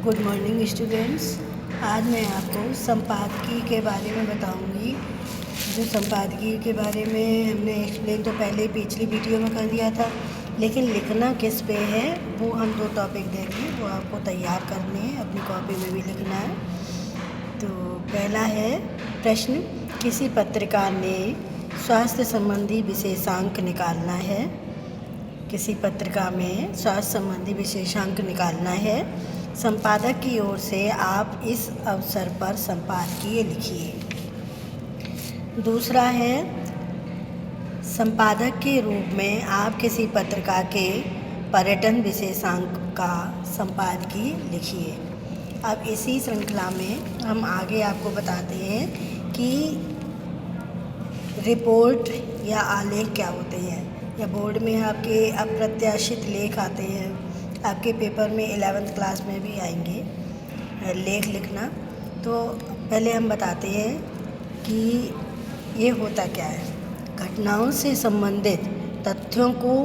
Good morning students. आज मैं आपको संपादकीय के बारे में बताऊंगी। जो संपादकीय के बारे में हमने एक्सप्लेन तो पहले पिछली वीडियो में कर दिया था, लेकिन लिखना किस पे है वो हम 2 टॉपिक देंगे, वो आपको तैयार करने हैं, अपनी कॉपी में भी लिखना है। तो पहला है प्रश्न, किसी पत्रिका ने स्वास्थ्य संबंधी विशेषांक निकालना है। किसी पत्रिका में स्वास्थ्य संबंधी विशेषांक निकालना है। संपादक की ओर से आप इस अवसर पर संपादकीय लिखिए। दूसरा है, संपादक के रूप में आप किसी पत्रिका के पर्यटन विशेषांक का संपादकीय लिखिए। अब इसी श्रृंखला में हम आगे आपको बताते हैं कि रिपोर्ट या आलेख क्या होते हैं। या बोर्ड में आपके अप्रत्याशित लेख आते हैं, आपके पेपर में 11th क्लास में भी आएंगे लेख लिखना। तो पहले हम बताते हैं कि ये होता क्या है। घटनाओं से संबंधित तथ्यों को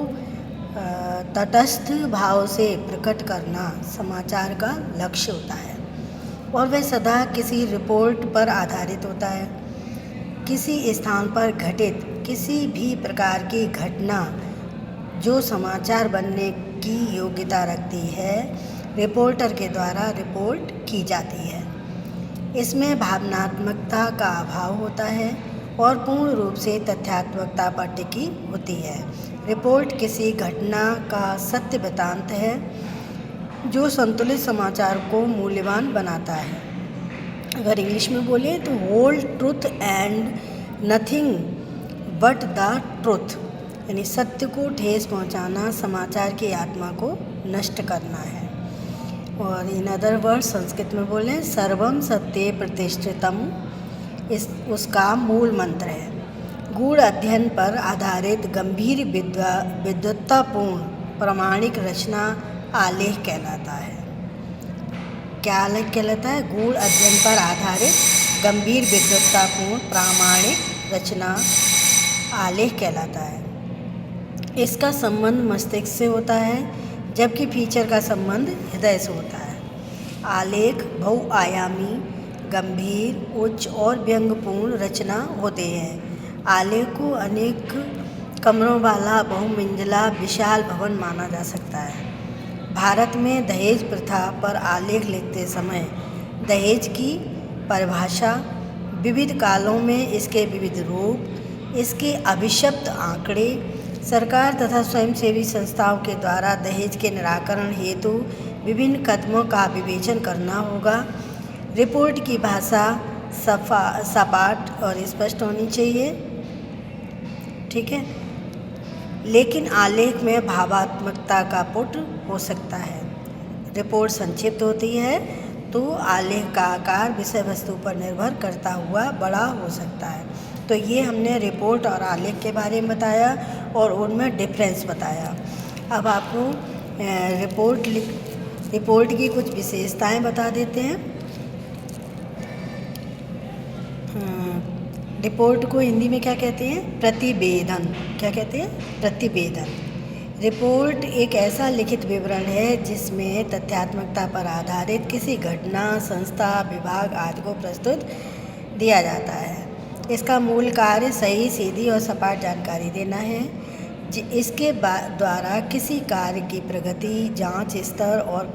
तटस्थ भाव से प्रकट करना समाचार का लक्ष्य होता है और वह सदा किसी रिपोर्ट पर आधारित होता है। किसी स्थान पर घटित किसी भी प्रकार की घटना जो समाचार बनने की योग्यता रखती है, रिपोर्टर के द्वारा रिपोर्ट की जाती है। इसमें भावनात्मकता का अभाव होता है और पूर्ण रूप से तथ्यात्मकता पर टिकी होती है। रिपोर्ट किसी घटना का सत्य वृत्तांत है जो संतुलित समाचार को मूल्यवान बनाता है। अगर इंग्लिश में बोले तो whole truth and nothing but the truth, यानी सत्य को ठेस पहुंचाना समाचार की आत्मा को नष्ट करना है। और इन अदर वर्ड संस्कृत में बोलें सर्वम सत्ये प्रतिष्ठितम, उसका मूल मंत्र है। गूढ़ अध्ययन पर आधारित गंभीर विद्वत्तापूर्ण प्रामाणिक रचना आलेख कहलाता है। क्या आलेख कहलाता है? गूढ़ अध्ययन पर आधारित गंभीर विद्वत्तापूर्ण प्रामाणिक रचना आलेख कहलाता है। इसका संबंध मस्तिष्क से होता है, जबकि फीचर का संबंध हृदय से होता है। आलेख बहुआयामी, गंभीर, उच्च और व्यंग्यपूर्ण रचना होते हैं। आलेख को अनेक कमरों वाला बहुमंजिला विशाल भवन माना जा सकता है। भारत में दहेज प्रथा पर आलेख लिखते समय दहेज की परिभाषा, विविध कालों में इसके विविध रूप, इसके अभिशप्त आंकड़े, सरकार तथा स्वयंसेवी संस्थाओं के द्वारा दहेज के निराकरण हेतु विभिन्न कदमों का विवेचन करना होगा। रिपोर्ट की भाषा सपाट और स्पष्ट होनी चाहिए, ठीक है, लेकिन आलेख में भावात्मकता का पुट हो सकता है। रिपोर्ट संक्षिप्त होती है तो आलेख का आकार विषय वस्तु पर निर्भर करता हुआ बड़ा हो सकता है। तो ये हमने रिपोर्ट और आलेख के बारे में बताया और उनमें डिफरेंस बताया। अब आपको रिपोर्ट की कुछ विशेषताएं बता देते हैं। रिपोर्ट को हिंदी में क्या कहते हैं? प्रतिवेदन। क्या कहते हैं? प्रतिवेदन। रिपोर्ट एक ऐसा लिखित विवरण है जिसमें तथ्यात्मकता पर आधारित किसी घटना, संस्था, विभाग आदि को प्रस्तुत दिया जाता है। इसका मूल कार्य सही, सीधी और सपाट जानकारी देना है। इसके द्वारा किसी कार्य की प्रगति, जांच, स्तर और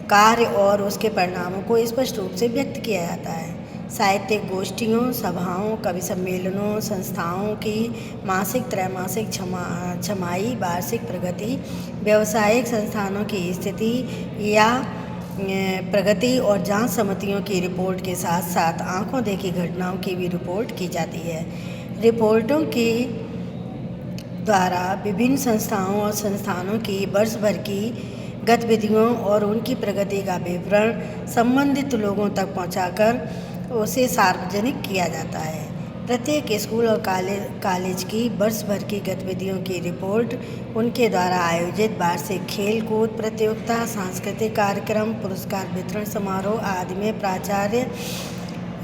कार्य और उसके परिणामों को स्पष्ट रूप से व्यक्त किया जाता है। साहित्यिक गोष्ठियों, सभाओं, कवि सम्मेलनों, संस्थाओं की मासिक, त्रैमासिक, छमाही, वार्षिक प्रगति, व्यावसायिक संस्थानों की स्थिति या प्रगति और जांच समितियों की रिपोर्ट के साथ साथ आंखों देखी घटनाओं की भी रिपोर्ट की जाती है। रिपोर्टों के द्वारा विभिन्न संस्थाओं और संस्थानों की वर्ष भर की गतिविधियों और उनकी प्रगति का विवरण संबंधित लोगों तक पहुंचाकर उसे सार्वजनिक किया जाता है। प्रत्येक स्कूल और कॉलेज की वर्ष भर की गतिविधियों की रिपोर्ट, उनके द्वारा आयोजित वार्षिक खेल कूद प्रतियोगिता, सांस्कृतिक कार्यक्रम, पुरस्कार वितरण समारोह आदि में प्राचार्य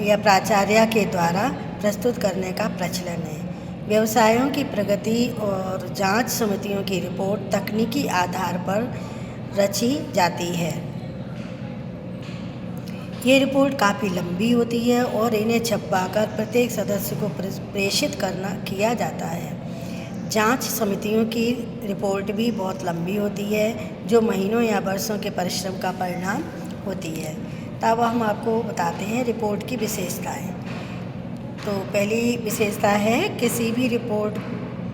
या प्राचार्या के द्वारा प्रस्तुत करने का प्रचलन है। व्यवसायों की प्रगति और जांच समितियों की रिपोर्ट तकनीकी आधार पर रची जाती है। ये रिपोर्ट काफ़ी लंबी होती है और इन्हें छपवाकर प्रत्येक सदस्य को प्रेषित किया जाता है। जांच समितियों की रिपोर्ट भी बहुत लंबी होती है, जो महीनों या वर्षों के परिश्रम का परिणाम होती है। तब हम आपको बताते हैं रिपोर्ट की विशेषताएं। तो पहली विशेषता है किसी भी रिपोर्ट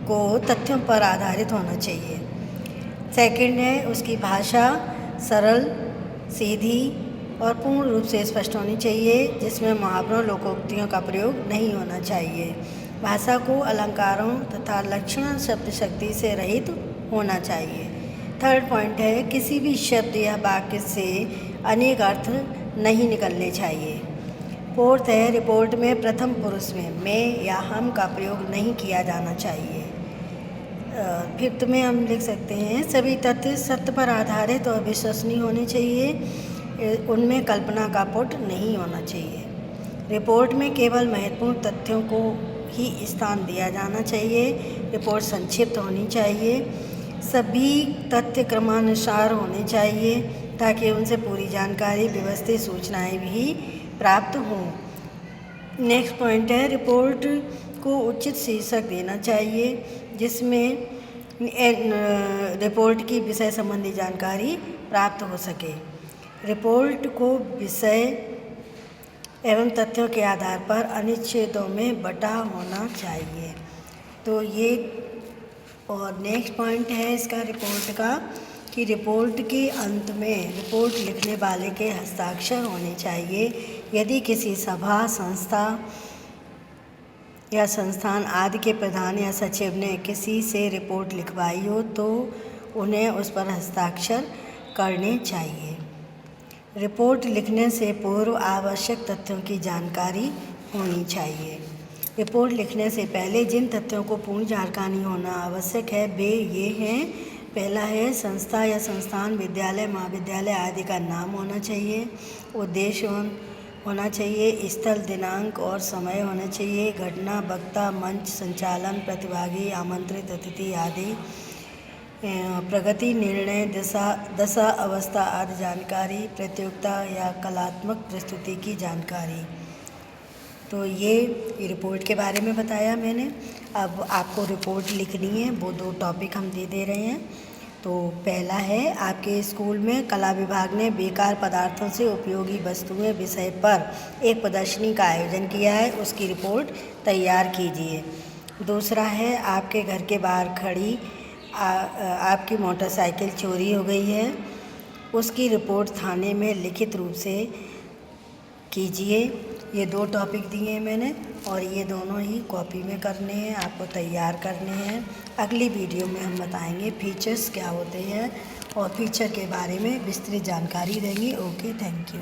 को तथ्यों पर आधारित होना चाहिए। सेकंड है उसकी भाषा सरल, सीधी और पूर्ण रूप से स्पष्ट होनी चाहिए, जिसमें मुहावरों, लोकोक्तियों का प्रयोग नहीं होना चाहिए। भाषा को अलंकारों तथा लक्षण शब्द शक्ति से रहित होना चाहिए। थर्ड पॉइंट है किसी भी शब्द या वाक्य से अनेक अर्थ नहीं निकलने चाहिए। फोर्थ है रिपोर्ट में प्रथम पुरुष में मैं या हम का प्रयोग नहीं किया जाना चाहिए। फिफ्थ में हम लिख सकते हैं सभी तथ्य सत्य पर आधारित और विश्वसनीय होने चाहिए, उनमें कल्पना का पुट नहीं होना चाहिए। रिपोर्ट में केवल महत्वपूर्ण तथ्यों को ही स्थान दिया जाना चाहिए। रिपोर्ट संक्षिप्त होनी चाहिए। सभी तथ्य क्रमानुसार होने चाहिए ताकि उनसे पूरी जानकारी, व्यवस्थित सूचनाएं भी प्राप्त हों। नेक्स्ट पॉइंट है रिपोर्ट को उचित शीर्षक देना चाहिए, जिसमें रिपोर्ट की विषय संबंधी जानकारी प्राप्त हो सके। रिपोर्ट को विषय एवं तथ्यों के आधार पर अनुच्छेदों में बटा होना चाहिए। तो ये और नेक्स्ट पॉइंट है इसका रिपोर्ट का कि रिपोर्ट के अंत में रिपोर्ट लिखने वाले के हस्ताक्षर होने चाहिए। यदि किसी सभा, संस्था या संस्थान आदि के प्रधान या सचिव ने किसी से रिपोर्ट लिखवाई हो तो उन्हें उस पर हस्ताक्षर करने चाहिए। रिपोर्ट लिखने से पूर्व आवश्यक तथ्यों की जानकारी होनी चाहिए। रिपोर्ट लिखने से पहले जिन तथ्यों को पूर्ण जानकारी होना आवश्यक है वे ये हैं। पहला है संस्था या संस्थान, विद्यालय, महाविद्यालय आदि का नाम होना चाहिए। उद्देश्य होना चाहिए। स्थल, दिनांक और समय होना चाहिए। घटना, वक्ता, मंच, संचालन, प्रतिभागी, आमंत्रित अतिथि आदि, प्रगति, निर्णय, दशा, अवस्था आदि जानकारी, प्रतियोगिता या कलात्मक प्रस्तुति की जानकारी। तो ये रिपोर्ट के बारे में बताया मैंने। अब आपको रिपोर्ट लिखनी है, वो 2 टॉपिक हम दे रहे हैं। तो पहला है आपके स्कूल में कला विभाग ने बेकार पदार्थों से उपयोगी वस्तुएं विषय पर एक प्रदर्शनी का आयोजन किया है, उसकी रिपोर्ट तैयार कीजिए। दूसरा है आपके घर के बाहर खड़ी आपकी मोटरसाइकिल चोरी हो गई है, उसकी रिपोर्ट थाने में लिखित रूप से कीजिए। ये 2 टॉपिक दिए हैं मैंने और ये दोनों ही कॉपी में करने हैं, आपको तैयार करने हैं। अगली वीडियो में हम बताएंगे फीचर्स क्या होते हैं और फीचर के बारे में विस्तृत जानकारी देंगे। Okay, thank you.